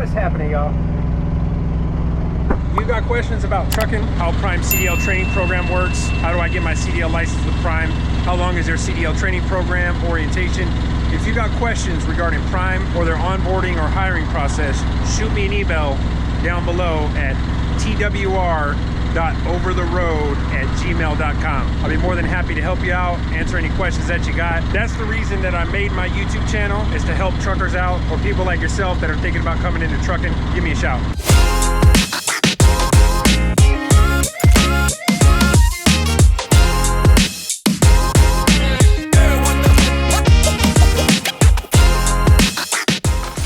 What's happening, y'all? You got questions about trucking, how Prime CDL training program works, how do I get my CDL license with Prime, how long is their CDL training program, orientation. If you got questions regarding Prime or their onboarding or hiring process, shoot me an email down below at twr.overtheroad@gmail.com. I'll be more than happy to help you out, answer any questions that you got. That's the reason that I made my YouTube channel, is to help truckers out, or people like yourself that are thinking about coming into trucking. Give me a shout.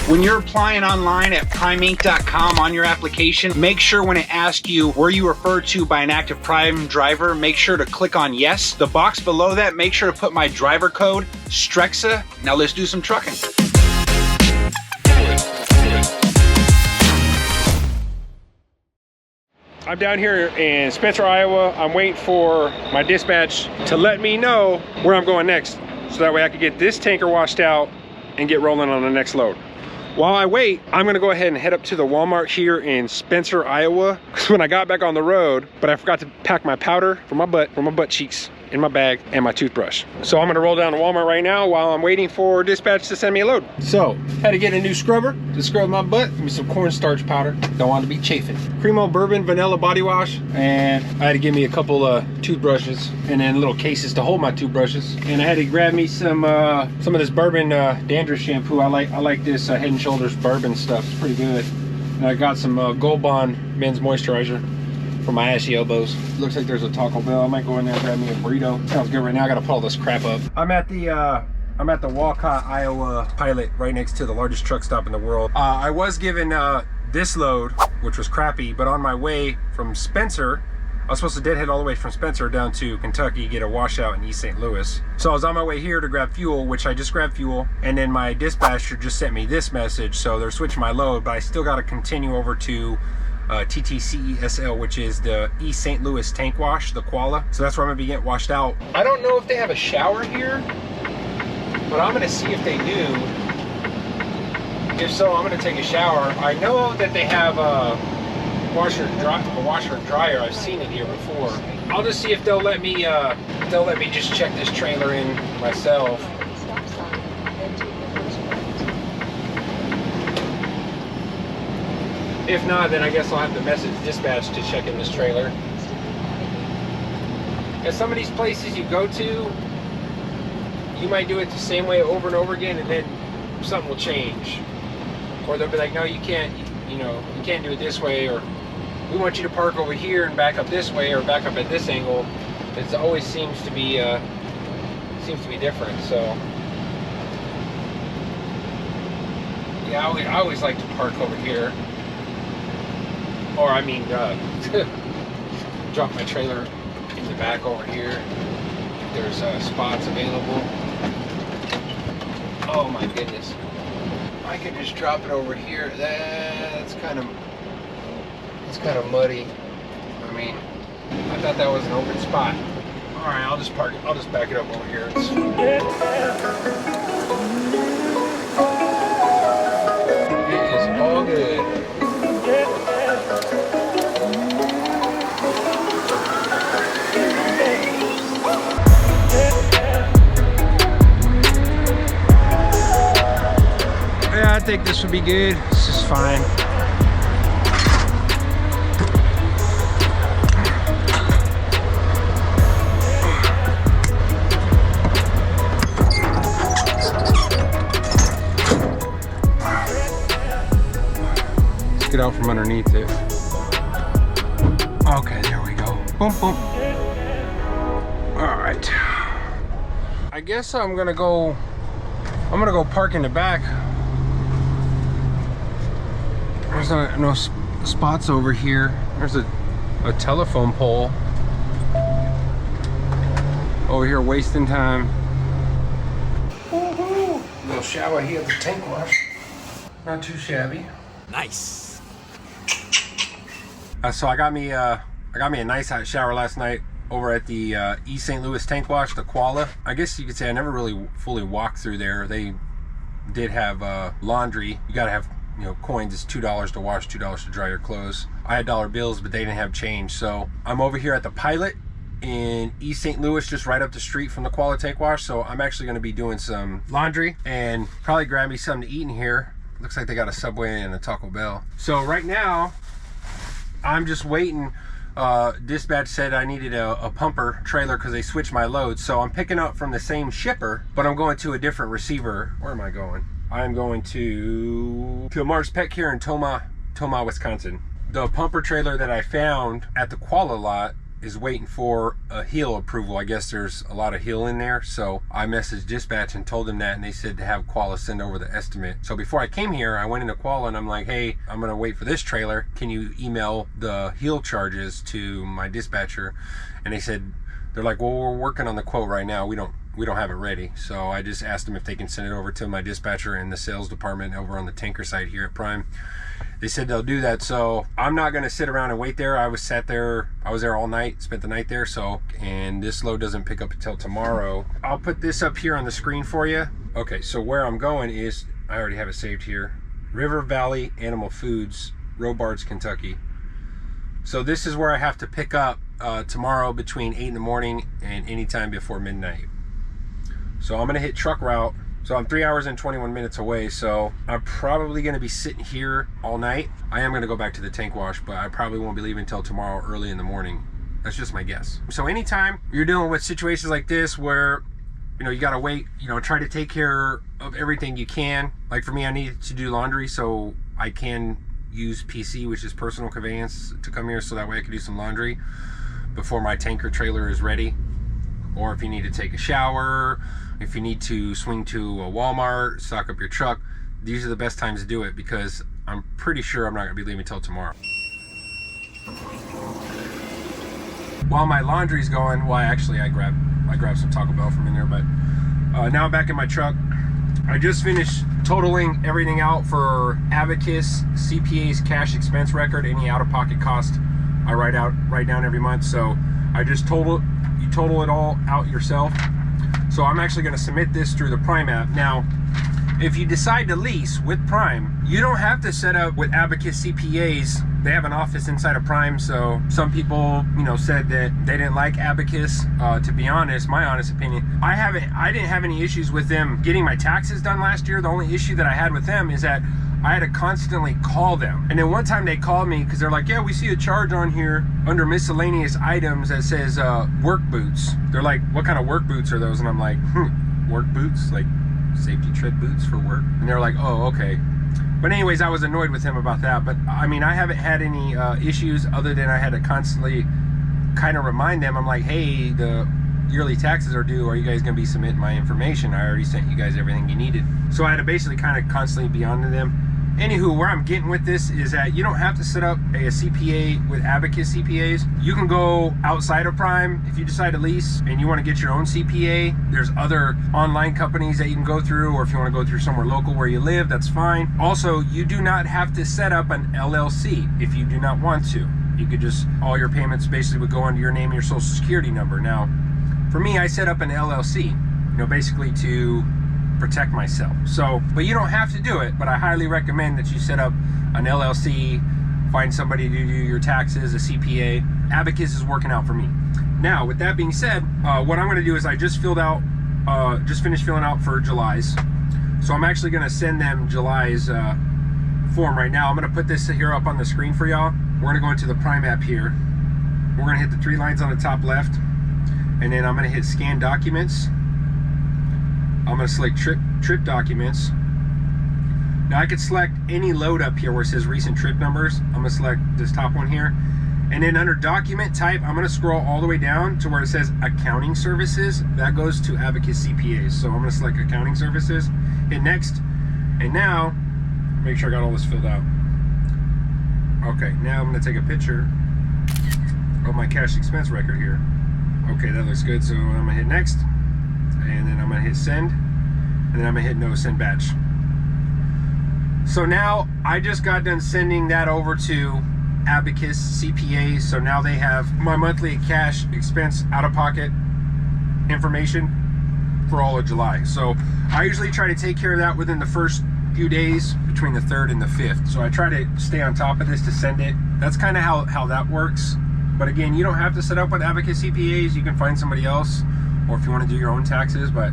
When you're applying online at primeinc.com on your application, make sure when it asks you were you referred to by an active Prime driver, make sure to click on yes. The box below that, make sure to put my driver code, Strexa. Now let's do some trucking. I'm down here in Spencer, Iowa. I'm waiting for my dispatch to let me know where I'm going next, so that way I can get this tanker washed out and get rolling on the next load. While I wait, I'm gonna go ahead and head up to the Walmart here in Spencer, Iowa, because when I got back on the road, but I forgot to pack my powder for my butt cheeks in my bag and my toothbrush. So I'm gonna roll down to Walmart right now while I'm waiting for dispatch to send me a load. So, had to get a new scrubber to scrub my butt. Give me some cornstarch powder. Don't want to be chafing. Cremo Bourbon Vanilla Body Wash. And I had to give me a couple toothbrushes and then little cases to hold my toothbrushes. And I had to grab me some of this bourbon dandruff shampoo. I like this Head and Shoulders bourbon stuff. It's pretty good. And I got some Gold Bond men's moisturizer for my ashy elbows. Looks like there's a Taco Bell. I might go in there and grab me a burrito. Sounds good right now. I gotta pull all this crap up. I'm at the Walcott, Iowa Pilot, right next to the largest truck stop in the world. I was given this load, which was crappy, but on my way from Spencer, I was supposed to deadhead all the way from Spencer down to Kentucky, get a washout in East St. Louis. So I was on my way here to grab fuel, which I just grabbed fuel, and then my dispatcher just sent me this message, so they're switching my load, but I still gotta continue over to TTCESL, which is the East St. Louis tank wash, the Koala. So that's where I'm gonna be getting washed out. I don't know if they have a shower here, but I'm gonna see if they do. If so, I'm gonna take a shower. I know that they have a washer and dryer. I've seen it here before. I'll just see if they'll let me just check this trailer in myself. If not, then I guess I'll have to message dispatch to check in this trailer. At some of these places you go to, you might do it the same way over and over again, and then something will change. Or they'll be like, no, you can't, you can't do it this way, or we want you to park over here and back up this way, or back up at this angle. It always seems to be different. So yeah, I always like to park over here. Or I mean, drop my trailer in the back over here if there's spots available. Oh my goodness. I could just drop it over here. That's kind of muddy. I mean, I thought that was an open spot. All right, I'll just park it. I'll just back it up over here. It is all good. Yeah, I think this would be good. This is fine. Let's get out from underneath it. Okay, there we go. Boom, boom. All right. I guess I'm gonna go park in the back. There's no spots over here. There's a telephone pole over here wasting time. Woohoo! Little shower here at the tank wash. Not too shabby. Nice. So I got me a nice hot shower last night over at the East St. Louis tank wash, the Koala. I guess you could say I never really fully walked through there. They did have laundry. You gotta have you know, coins. It's $2 to wash, $2 to dry your clothes. I had dollar bills, but they didn't have change. So I'm over here at the Pilot in East St. Louis, just right up the street from the Koala Tank Wash. So I'm actually going to be doing some laundry and probably grab me something to eat in here. Looks like they got a Subway and a Taco Bell. So right now I'm just waiting. Dispatch said I needed a pumper trailer because they switched my loads. So I'm picking up from the same shipper, but I'm going to a different receiver. Where am I going? I'm going to Mark's Pet Care in Tomah, Wisconsin. The pumper trailer that I found at the Koala lot is waiting for a heel approval. I guess there's a lot of heel in there. So I messaged dispatch and told them that, and they said to have Koala send over the estimate. So before I came here, I went into Koala and I'm like, hey, I'm gonna wait for this trailer. Can you email the heel charges to my dispatcher? And they said, they're like, well, we're working on the quote right now. We don't have it ready. So I just asked them if they can send it over to my dispatcher in the sales department over on the tanker site here at Prime. They said they'll do that. So I'm not going to sit around and wait there. I was there all night, spent the night there. So, and this load doesn't pick up until tomorrow. I'll put this up here on the screen for you. Okay, so where I'm going is, I already have it saved here, River Valley Animal Foods, Robards, Kentucky. So this is where I have to pick up tomorrow between 8 in the morning and anytime before midnight. So I'm going to hit truck route. So I'm 3 hours and 21 minutes away, so I'm probably going to be sitting here all night. I am going to go back to the tank wash, but I probably won't be leaving until tomorrow early in the morning. That's just my guess. So anytime you're dealing with situations like this where, you know, you got to wait, you know, try to take care of everything you can. Like for me, I need to do laundry, so I can use PC, which is personal conveyance, to come here so that way I can do some laundry before my tanker trailer is ready. Or if you need to take a shower, if you need to swing to a Walmart, stock up your truck, these are the best times to do it because I'm pretty sure I'm not gonna be leaving until tomorrow. While my laundry's going, well, actually I grabbed some Taco Bell from in there, but now I'm back in my truck. I just finished totaling everything out for Abacus CPA's cash expense record, any out-of-pocket cost I write down every month. So I just total it all out yourself. So I'm actually going to submit this through the Prime app. Now, if you decide to lease with Prime, you don't have to set up with Abacus CPAs. They have an office inside of Prime. So some people, you know, said that they didn't like Abacus. To be honest, my honest opinion, I didn't have any issues with them getting my taxes done last year. The only issue that I had with them is that I had to constantly call them. And then one time they called me because they're like, yeah, we see a charge on here under miscellaneous items that says work boots. They're like, what kind of work boots are those? And I'm like, work boots? Like safety tread boots for work? And they're like, oh, okay. But anyways, I was annoyed with him about that. But I mean, I haven't had any issues other than I had to constantly kind of remind them. I'm like, hey, the yearly taxes are due. Are you guys going to be submitting my information? I already sent you guys everything you needed. So I had to basically kind of constantly be on to them. Anywho, where I'm getting with this is that you don't have to set up a CPA with Abacus CPAs. You can go outside of Prime if you decide to lease and you want to get your own CPA. There's other online companies that you can go through, or if you want to go through somewhere local where you live, that's fine. Also, you do not have to set up an LLC if you do not want to. You could just, all your payments basically would go under your name and your social security number. Now, for me, I set up an LLC, you know, basically to protect myself. So, but you don't have to do it, but I highly recommend that you set up an LLC, find somebody to do your taxes, a CPA. Abacus is working out for me. Now, with that being said, what I'm going to do is I just finished filling out for July's. So I'm actually going to send them July's form right now. I'm going to put this here up on the screen for y'all. We're going to go into the Prime app here. We're going to hit the 3 lines on the top left, and then I'm going to hit scan documents. I'm going to select trip documents. Now I could select any load up here where it says recent trip numbers. I'm going to select this top one here. And then under document type, I'm going to scroll all the way down to where it says accounting services. That goes to Abacus CPAs. So I'm going to select accounting services, hit next. And now, make sure I got all this filled out. Okay, now I'm going to take a picture of my cash expense record here. Okay, that looks good. So I'm going to hit next. And then I'm going to hit send, and then I'm going to hit no send batch. So now I just got done sending that over to Abacus CPA. So now they have my monthly cash expense out of pocket information for all of July. So I usually try to take care of that within the first few days between the 3rd and the 5th. So I try to stay on top of this to send it. That's kind of how that works. But again, you don't have to set up with Abacus CPAs. You can find somebody else, or if you want to do your own taxes. But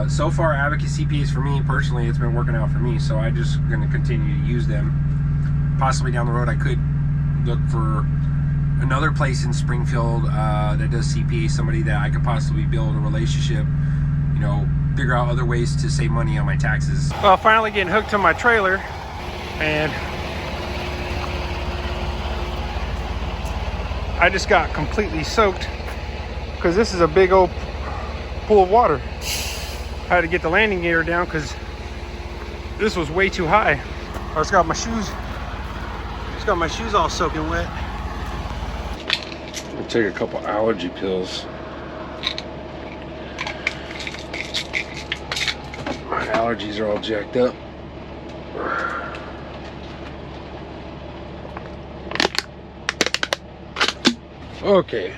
so far, Abacus CPAs for me personally, it's been working out for me. So I'm just going to continue to use them. Possibly down the road, I could look for another place in Springfield that does CPA, somebody that I could possibly build a relationship, you know, figure out other ways to save money on my taxes. Well, finally getting hooked to my trailer, and I just got completely soaked because this is a big old pool of water. I had to get the landing gear down because this was way too high. I just got my shoes all soaking wet. I'll take a couple allergy pills. My allergies are all jacked up. Okay.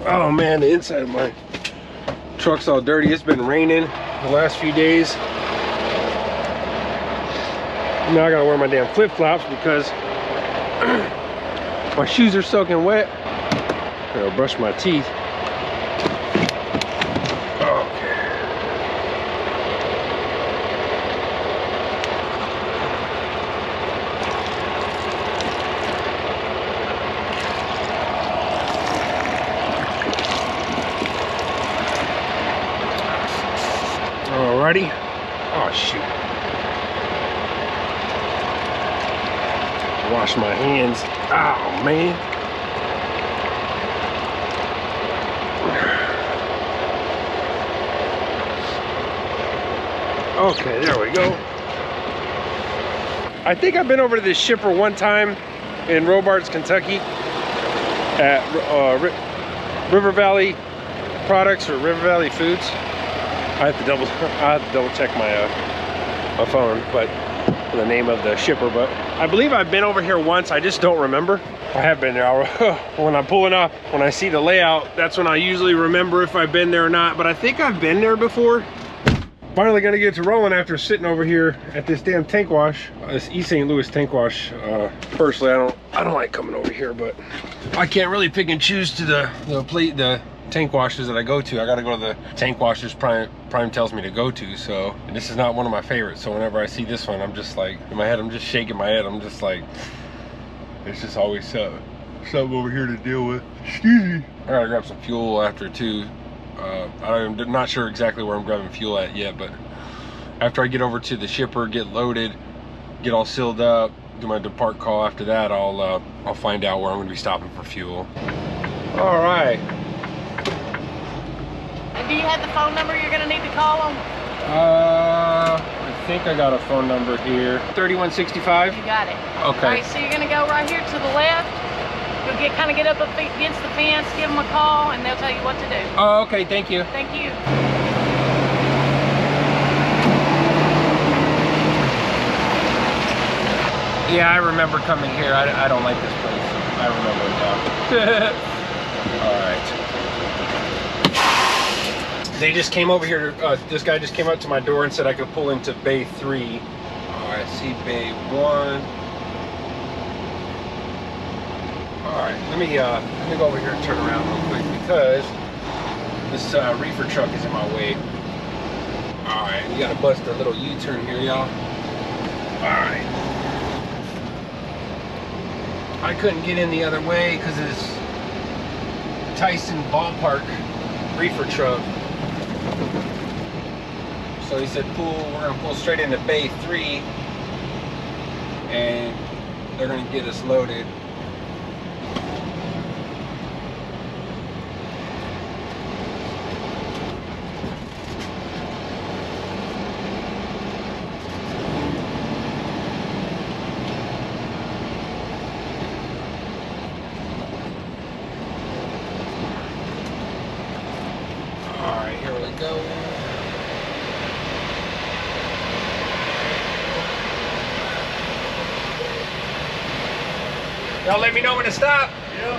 Oh man, the inside of my truck's all dirty. It's been raining the last few days. Now I gotta wear my damn flip-flops because my shoes are soaking wet. I'll brush my teeth. Okay. Alrighty. Oh shoot. Wash my hands. Oh man. Okay, there we go. I think I've been over to this shipper one time in Robards, Kentucky at River Valley Products or River Valley Foods. I have to double check my phone, but the name of the shipper. But I believe I've been over here once. I just don't remember. I have been there. When I'm pulling up, when I see the layout, that's when I usually remember if I've been there or not. But I think I've been there before. Finally gonna get to rolling after sitting over here at this damn tank wash, this East St. Louis tank wash. Personally, I don't like coming over here, but I can't really pick and choose to the tank washes that I go to. I gotta go to the tank washes Prime tells me to go to. So, and this is not one of my favorites. So whenever I see this one, I'm just like, in my head, I'm just shaking my head. I'm just like, it's just always something over here to deal with. Excuse me. I gotta grab some fuel after too. I'm not sure exactly where I'm grabbing fuel at yet, but after I get over to the shipper, get loaded, get all sealed up, do my depart call, after that I'll find out where I'm going to be stopping for fuel. All right. And do you have the phone number you're going to need to call them? I think I got a phone number here. 3165? You got it. Okay. All right, so you're going to go right here to the left. You'll kind of get up against the fence, give them a call, and they'll tell you what to do. Oh, okay, thank you. Thank you. Yeah, I remember coming here. I don't like this place. I remember it now. All right. They just came over here. This guy just came up to my door and said I could pull into Bay 3. All right, see Bay 1. All right, let me go over here and turn around real quick because this reefer truck is in my way. All right, we gotta bust a little U-turn here, y'all. All right. I couldn't get in the other way because of this Tyson ballpark reefer truck. So he said, we're gonna pull straight into Bay 3 and they're gonna get us loaded. Y'all let me know when to stop. Yeah.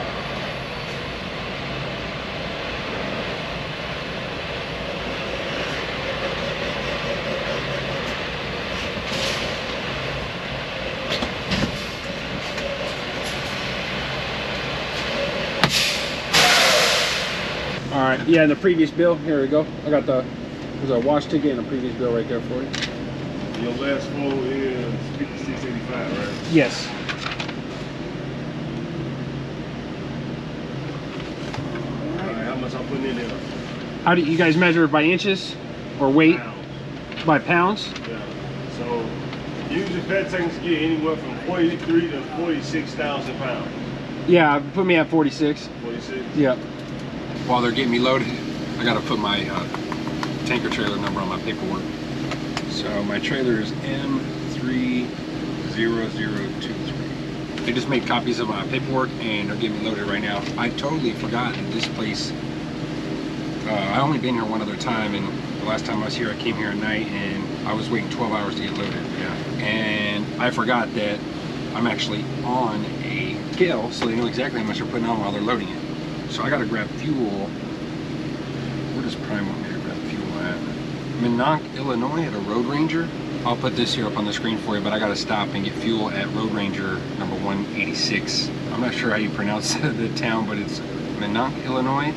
All right, yeah, and the previous bill, here we go. I got there's a wash ticket and a previous bill right there for you. Your last flow is 5685, right? Yes. All right, how much I'm putting in there? How do you guys measure it, by inches or weight? Pounds. By pounds? Yeah. So usually pet tanks get anywhere from 43 to 46,000 pounds. Yeah, put me at 46. 46. Yeah. While they're getting me loaded, I gotta put my tanker trailer number on my paperwork. So my trailer is M30023. They just made copies of my paperwork and they're getting me loaded right now. I totally forgot that this place, I only been here one other time, and the last time I was here, I came here at night and I was waiting 12 hours to get loaded. Yeah. And I forgot that I'm actually on a scale, so they know exactly how much they're putting on while they're loading it. So I gotta grab fuel. Where does Prime want me to grab fuel at? Minonk, Illinois, at a Road Ranger. I'll put this here up on the screen for you, but I gotta stop and get fuel at Road Ranger number 186. I'm not sure how you pronounce the town, but it's Minonk, Illinois.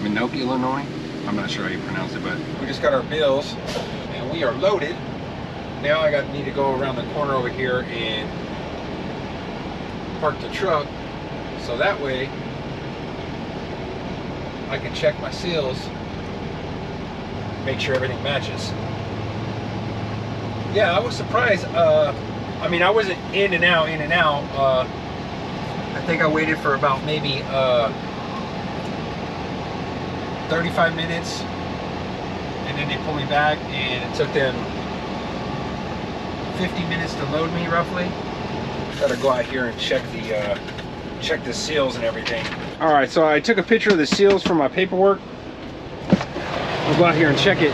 Minonk, Illinois. I'm not sure how you pronounce it, but we just got our bills and we are loaded. Now I need to go around the corner over here and park the truck, so that way I can check my seals, make sure everything matches. Yeah, I was surprised. I mean, I wasn't in and out. I think I waited for about maybe 35 minutes, and then they pulled me back, and it took them 50 minutes to load me, roughly. Gotta go out here and check the seals and everything. All right, so I took a picture of the seals from my paperwork. We'll go out here and check it.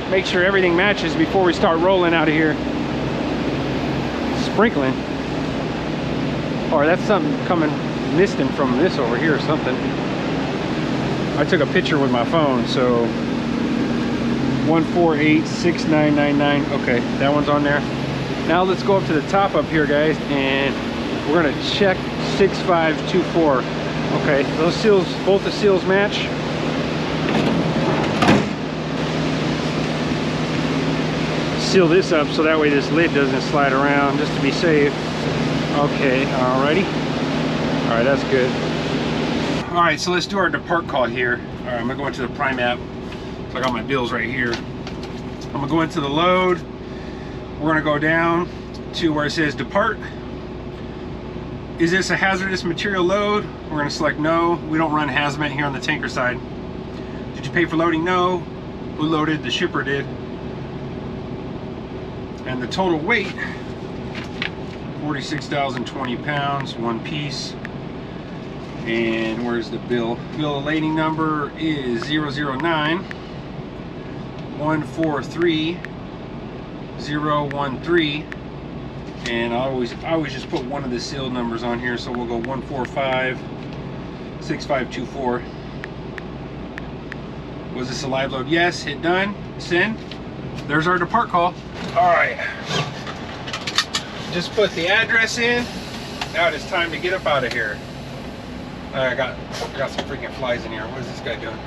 Make sure everything matches before we start rolling out of here. Sprinkling. Or that's something coming, misting from this over here or something. I took a picture with my phone, so 1486999. Okay, that one's on there. Now let's go up to the top up here, guys, and we're gonna check 6524. Okay, those seals, both the seals match. Seal this up so that way this lid doesn't slide around, just to be safe. Okay, alrighty. Alright, that's good. Alright, so let's do our depart call here. Alright, I'm gonna go into the Prime app. So I got my bills right here. I'm gonna go into the load. We're gonna go down to where it says depart. Is this a hazardous material load? We're gonna select no. We don't run hazmat here on the tanker side. Did you pay for loading? No. Who loaded? The shipper did. And the total weight, 46,020 pounds, one piece. And where's the bill? Bill of lading number is 009 143 013. And I always just put one of the seal numbers on here, so we'll go 145 6524. Was this a live load? Yes. Hit done. Send. There's our depart call. All right. Just put the address in. Now it is time to get up out of here. I got some freaking flies in here. What is this guy doing?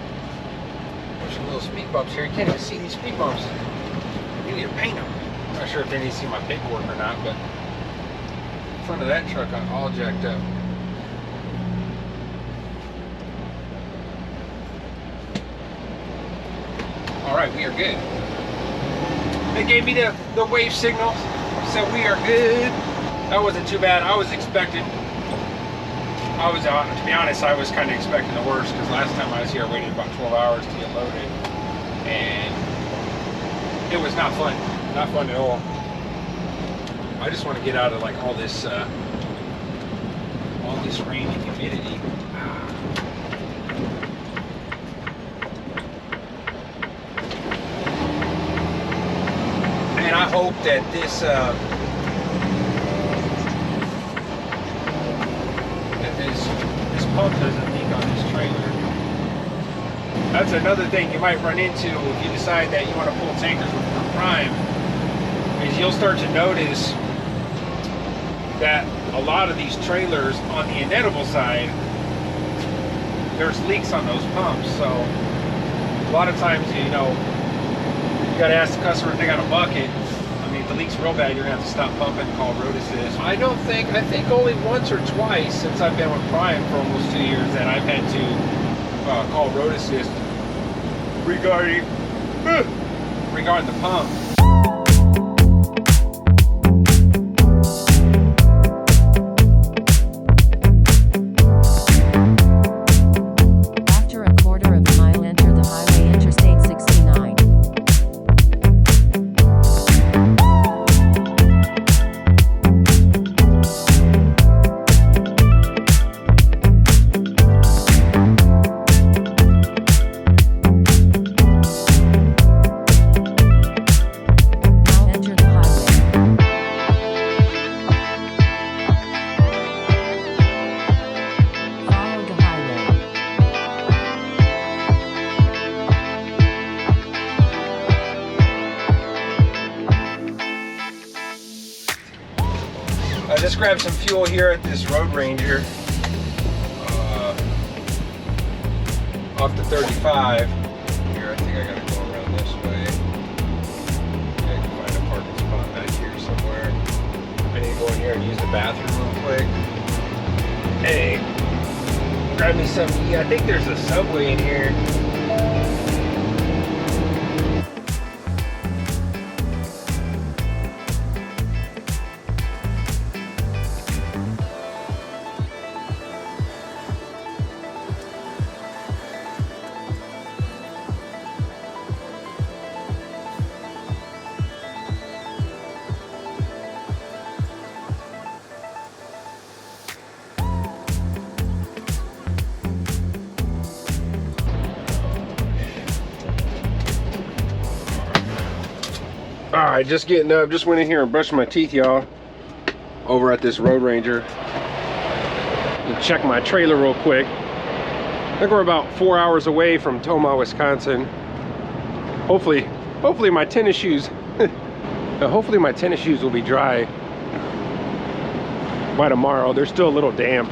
There's some little speed bumps here. You can't even see these speed bumps. You need to paint them. I'm not sure if they need to see my paperwork or not, but in front of that truck I'm all jacked up. All right, we are good. They gave me the wave signal, so we are good. That wasn't too bad. I was expecting, to be honest, I was kind of expecting the worst, because last time I was here I waited about 12 hours to get loaded, and it was not fun. Not fun at all. I just want to get out of like all this rain and humidity. And I hope that this this pump doesn't leak on this trailer. That's another thing you might run into if you decide that you want to pull tankers with Prime, is you'll start to notice that a lot of these trailers on the inedible side there's leaks on those pumps. So a lot of times, you know, you gotta ask the customer if they got a bucket. I mean, if the leak's real bad, you're gonna have to stop pumping and call Road Assist. I think only once or twice since I've been with Prime for almost 2 years that I've had to call Road Assist regarding the pump. After a quarter of a mile, enter the highway Interstate 69. Now enter the highway. Follow the highway. I just grabbed some fuel here at this Road Ranger off the 35. Here, I think I gotta go around this way. I can find a parking spot back here somewhere. I need to go in here and use the bathroom real quick. Hey, grab me some. Yeah, I think there's a Subway in here. Alright, just getting up. Just went in here and brushed my teeth, y'all. Over at this Road Ranger. And check my trailer real quick. I think we're about 4 hours away from Tomah, Wisconsin. Hopefully my tennis shoes hopefully my tennis shoes will be dry by tomorrow. They're still a little damp.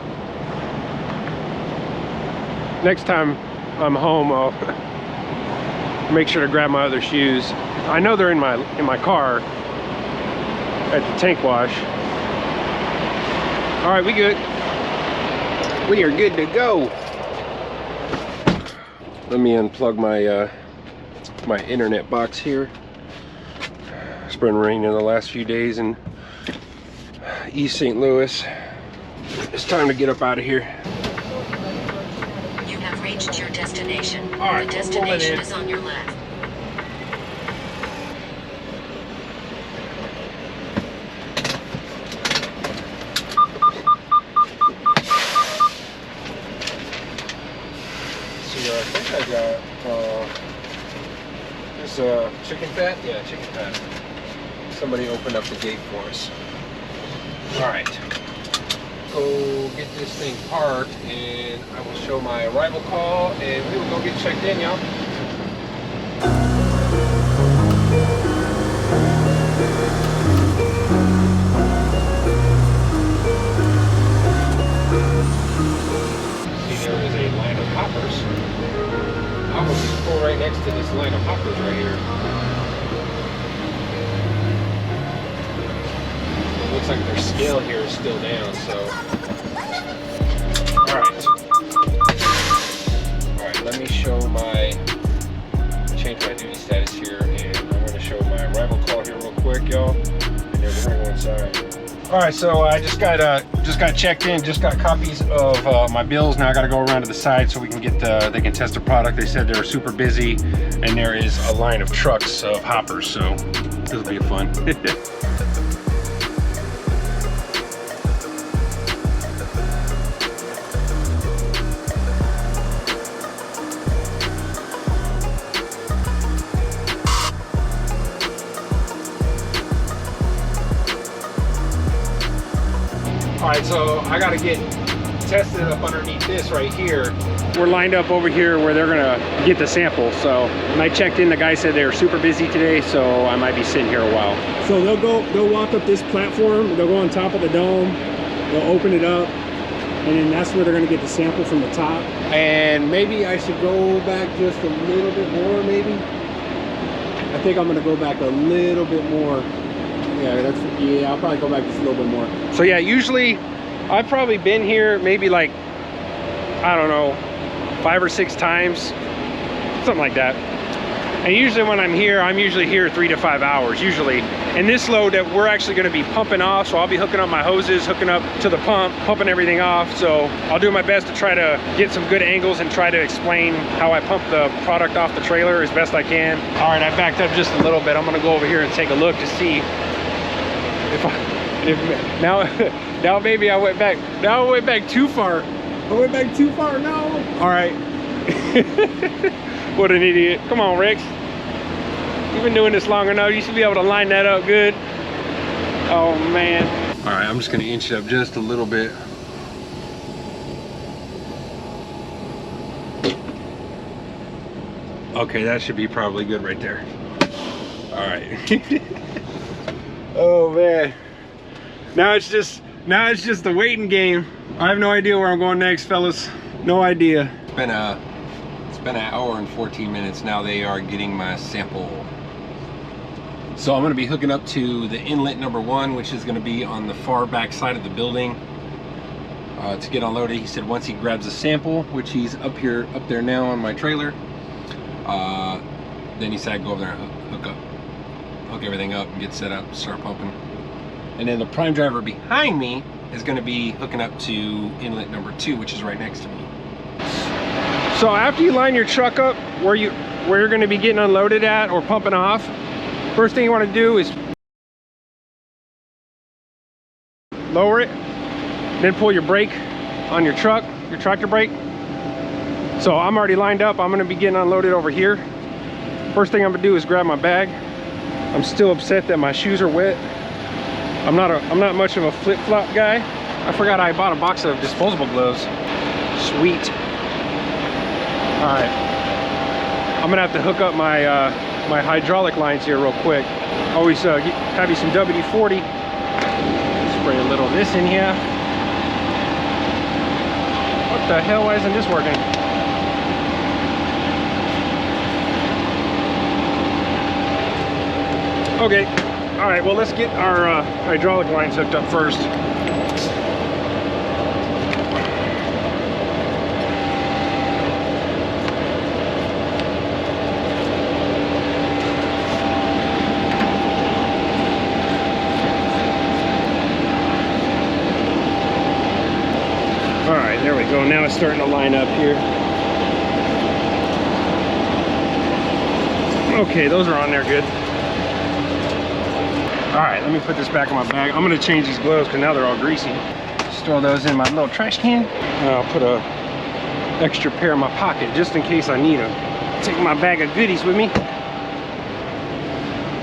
Next time I'm home, I'll make sure to grab my other shoes. I know they're in my car at the tank wash. All right, we good. We are good to go. Let me unplug my my internet box here. It's been raining the last few days in East St. Louis. It's time to get up out of here. You have reached your destination. All right, The destination is on your left. See, I think I got this chicken fat. Yeah, chicken fat. Somebody opened up the gate for us. All right, go get this thing parked, and I will show my arrival call, and we will go get checked in, y'all. See, there is a line of hoppers. I'm gonna just pull right next to this line of hoppers right here. Looks like their scale here is still down, so. Alright, let me change my duty status here, and I'm gonna show my arrival call here real quick, y'all. And then we're gonna go inside. Alright, so I just got checked in, just got copies of my bills. Now I gotta go around to the side so we can get they can test the product. They said they were super busy, and there is a line of trucks of hoppers, so this will be fun. Alright, so I gotta get tested up underneath this right here. We're lined up over here where they're gonna get the sample. So when I checked in, the guy said they were super busy today, so I might be sitting here a while. So they'll walk up this platform, they'll go on top of the dome, they'll open it up, and then that's where they're gonna get the sample from the top. And maybe I should go back just a little bit more, maybe. I think I'm gonna go back a little bit more. Yeah, I'll probably go back just a little bit more. So yeah, usually I've probably been here maybe like, I don't know, 5 or 6 times, something like that. And usually when I'm usually here 3 to 5 hours, usually. And this load that we're actually gonna be pumping off, so I'll be hooking up my hoses, hooking up to the pump, pumping everything off. So I'll do my best to try to get some good angles and try to explain how I pump the product off the trailer as best I can. All right, I backed up just a little bit. I'm gonna go over here and take a look to see now maybe I went back. Now I went back too far. I went back too far, no. All right. What an idiot. Come on, Rex. You've been doing this long enough. You should be able to line that up good. Oh, man. All right, I'm just gonna inch it up just a little bit. Okay, that should be probably good right there. All right. Oh, man. Now it's just the waiting game. I have no idea where I'm going next, fellas. No idea. It's been an hour and 14 minutes. Now they are getting my sample. So I'm gonna be hooking up to the inlet number 1, which is gonna be on the far back side of the building to get unloaded. He said once he grabs a sample, which he's up there now on my trailer, then he said I'd go over there and hook everything up and get set up, start pumping. And then the prime driver behind me is going to be hooking up to inlet number 2, which is right next to me. So after you line your truck up where you're going to be getting unloaded at or pumping off, first thing you want to do is lower it, then pull your brake on your truck, your tractor brake. So I'm already lined up. I'm going to be getting unloaded over here. First thing I'm going to do is grab my bag. I'm still upset that my shoes are wet. I'm not much of a flip-flop guy. I forgot I bought a box of disposable gloves. Sweet. All right. I'm gonna have to hook up my my hydraulic lines here real quick. Always have you some WD-40. Spray a little of this in here. What the hell? Why isn't this working? Okay, all right, well, let's get our hydraulic lines hooked up first. All right, there we go. Now it's starting to line up here. Okay, those are on there good. All right, let me put this back in my bag. I'm gonna change these gloves because now they're all greasy. Just throw those in my little trash can. And I'll put a extra pair in my pocket just in case I need them. Take my bag of goodies with me.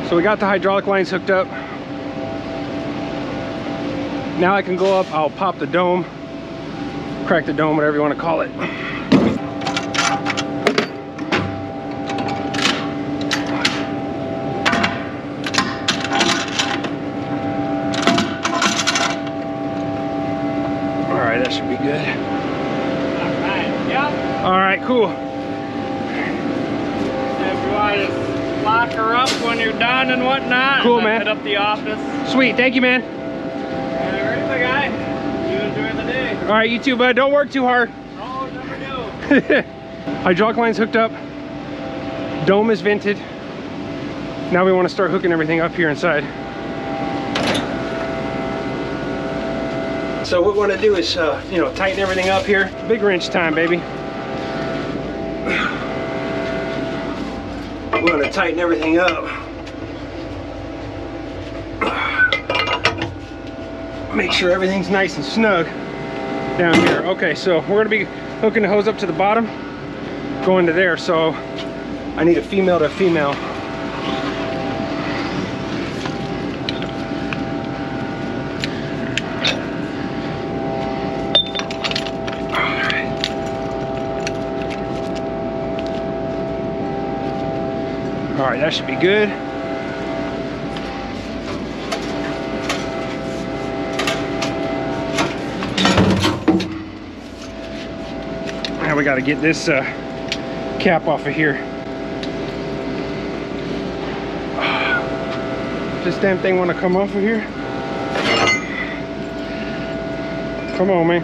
So we got the hydraulic lines hooked up. Now I can go up, I'll pop the dome, crack the dome, whatever you want to call it. That should be good. All right, yep. All right, cool. If you want to lock her up when you're done and whatnot, Cool, and then man. Head up the office. Sweet, thank you, man. All right, my guy. You enjoy the day. All right, you too, bud. Don't work too hard. Oh, never do. Hydraulic line's hooked up. Dome is vented. Now we want to start hooking everything up here inside. So what we want to do is, you know, tighten everything up here. Big wrench time, baby. We want to tighten everything up. Make sure everything's nice and snug down here. Okay, so we're going to be hooking the hose up to the bottom, going to there. So I need a female to female. All right, that should be good. Now we got to get this cap off of here. This damn thing want to come off of here? Come on, man.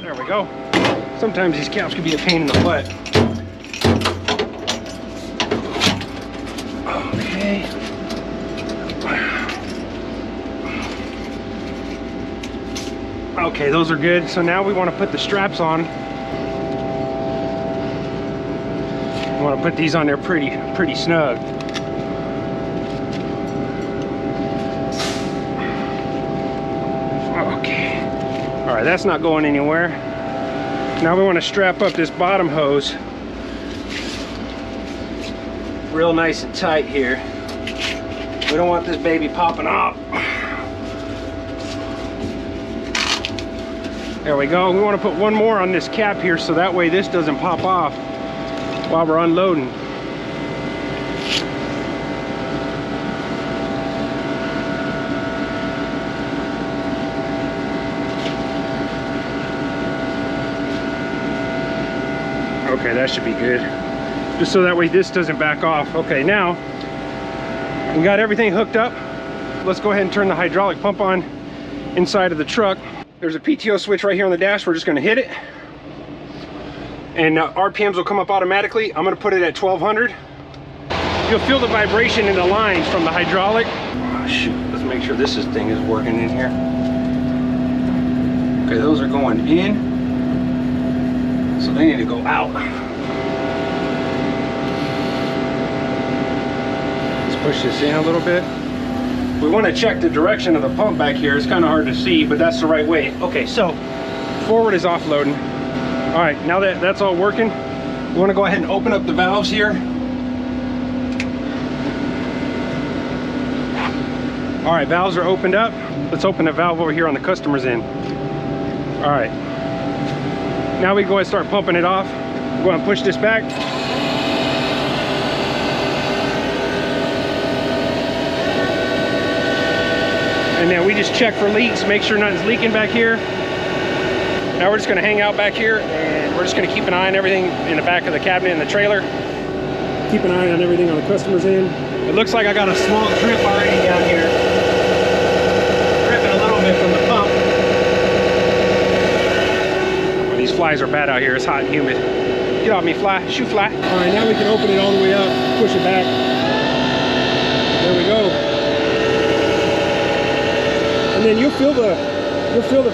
There we go. Sometimes these caps can be a pain in the butt. Okay. Okay, those are good. So now we want to put the straps on. I want to put these on there pretty snug. Okay. All right, that's not going anywhere. Now we want to strap up this bottom hose real nice and tight here. We don't want this baby popping off. There we go. We want to put one more on this cap here so that way this doesn't pop off while we're unloading. Okay, that should be good. Just so that way this doesn't back off. Okay, now we got everything hooked up. Let's go ahead and turn the hydraulic pump on inside of the truck. There's a PTO switch right here on the dash. We're just gonna hit it. And RPMs will come up automatically. I'm gonna put it at 1200. You'll feel the vibration in the lines from the hydraulic. Oh, shoot, let's make sure this thing is working in here. Okay, those are going in. So they need to go out. Let's push this in a little bit. We want to check the direction of the pump back here. It's kind of hard to see, but that's the right way. Okay, so forward is offloading. All right, now that that's all working, we want to go ahead and open up the valves here. All right, valves are opened up. Let's open the valve over here on the customer's end. All right. Now we go ahead and start pumping it off. Go ahead and push this back. And then we just check for leaks, make sure nothing's leaking back here. Now we're just gonna hang out back here and we're just gonna keep an eye on everything in the back of the cabinet and the trailer. Keep an eye on everything on the customer's end. It looks like I got a small drip already down here. Dripping a little bit from the pump. Well, these flies are bad out here. It's hot and humid. Get off me, fly. Shoot, fly. All right, now we can open it all the way up, push it back. There we go. And then you'll feel the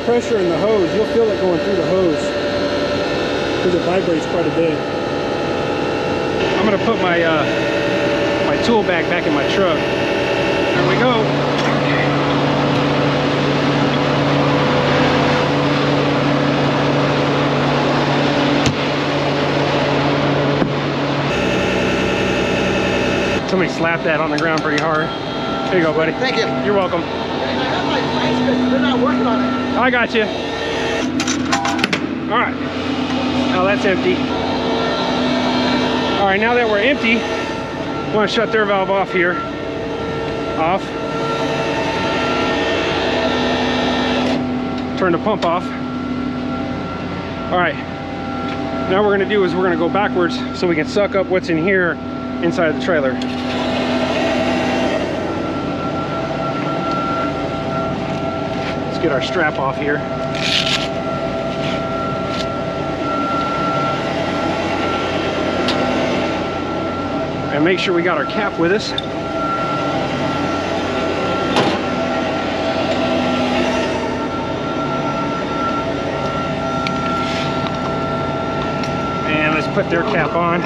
pressure in the hose. You'll feel it going through the hose because it vibrates quite a bit. I'm gonna put my my tool bag back in my truck. There we go. Somebody slapped that on the ground pretty hard. There you go, buddy. Thank you. You're welcome. I have my lights, but they're not working on it. I got you. All right. Now that's empty. All right, now that we're empty, I want to shut their valve off here. Off. Turn the pump off. All right. Now what we're going to do is we're going to go backwards so we can suck up what's in here inside of the trailer. Let's get our strap off here. And make sure we got our cap with us. And let's put their cap on.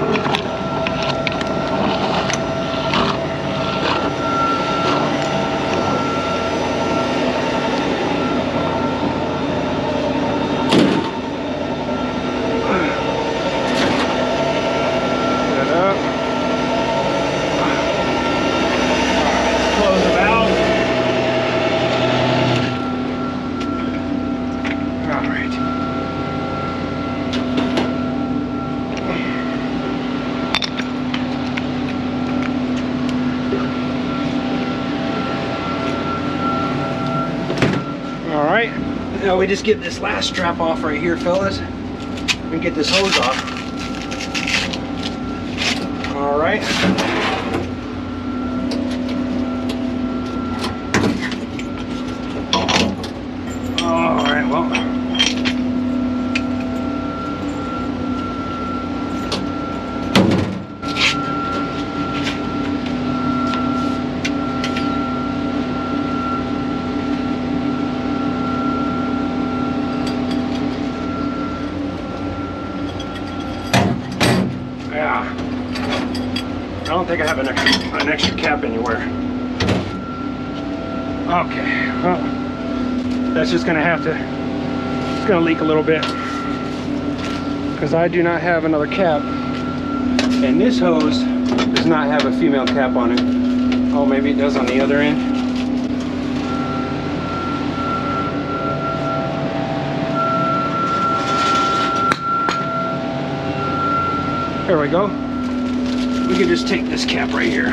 Now we just get this last strap off right here, fellas. We get this hose off. All right. All right, well. Yeah. I don't think I have an extra cap anywhere. Okay, well, that's just gonna have to, it's gonna leak a little bit because I do not have another cap. And this hose does not have a female cap on it. Oh, maybe it does on the other end. There we go. We can just take this cap right here.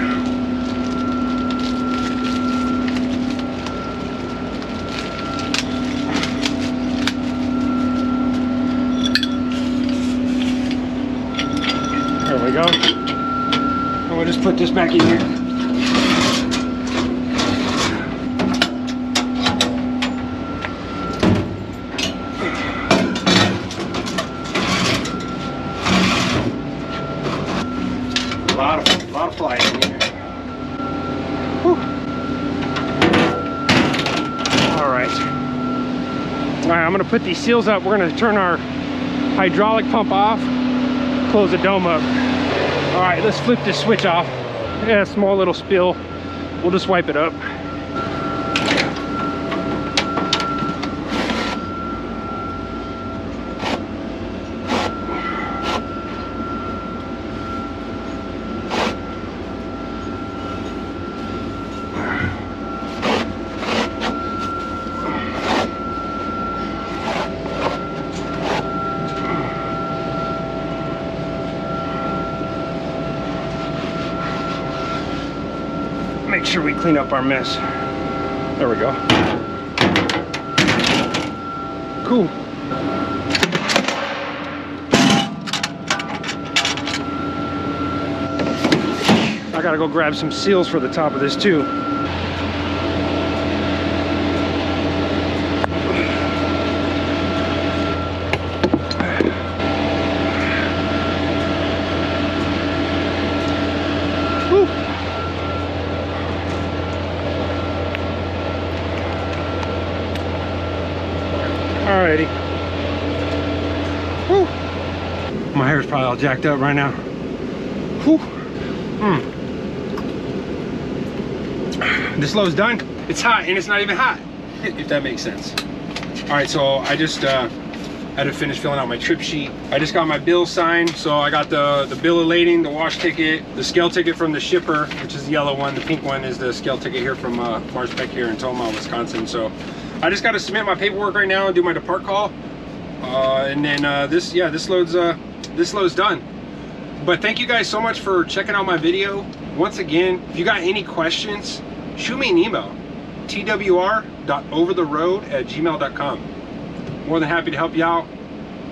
There we go. And we'll just put this back in here. A lot of flies in here. Whew. All right. All right, I'm gonna put these seals up. We're gonna turn our hydraulic pump off, close the dome up. All right, let's flip this switch off. Yeah, small little spill. We'll just wipe it up. Make sure we clean up our mess. There we go. Cool. I gotta go grab some seals for the top of this too. Alrighty. Whew. My hair's probably all jacked up right now. Whew. This load's done. It's hot and it's not even hot, if that makes sense. Alright, so I just had to finish filling out my trip sheet. I just got my bill signed, so I got the bill of lading, the wash ticket, the scale ticket from the shipper, which is the yellow one. The pink one is the scale ticket here from Marspec here in Tomah, Wisconsin. So I just got to submit my paperwork right now and do my depart call, and then this load's done. But thank you guys so much for checking out my video. Once again, if you got any questions, shoot me an email, twr.overtheroad@gmail.com. More than happy to help you out,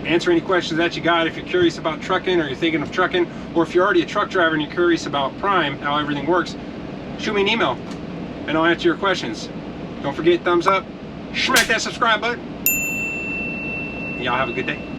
answer any questions that you got. If you're curious about trucking, or you're thinking of trucking, or if you're already a truck driver and you're curious about Prime, how everything works, shoot me an email and I'll answer your questions. Don't forget, thumbs up, smack that subscribe button. Y'all have a good day.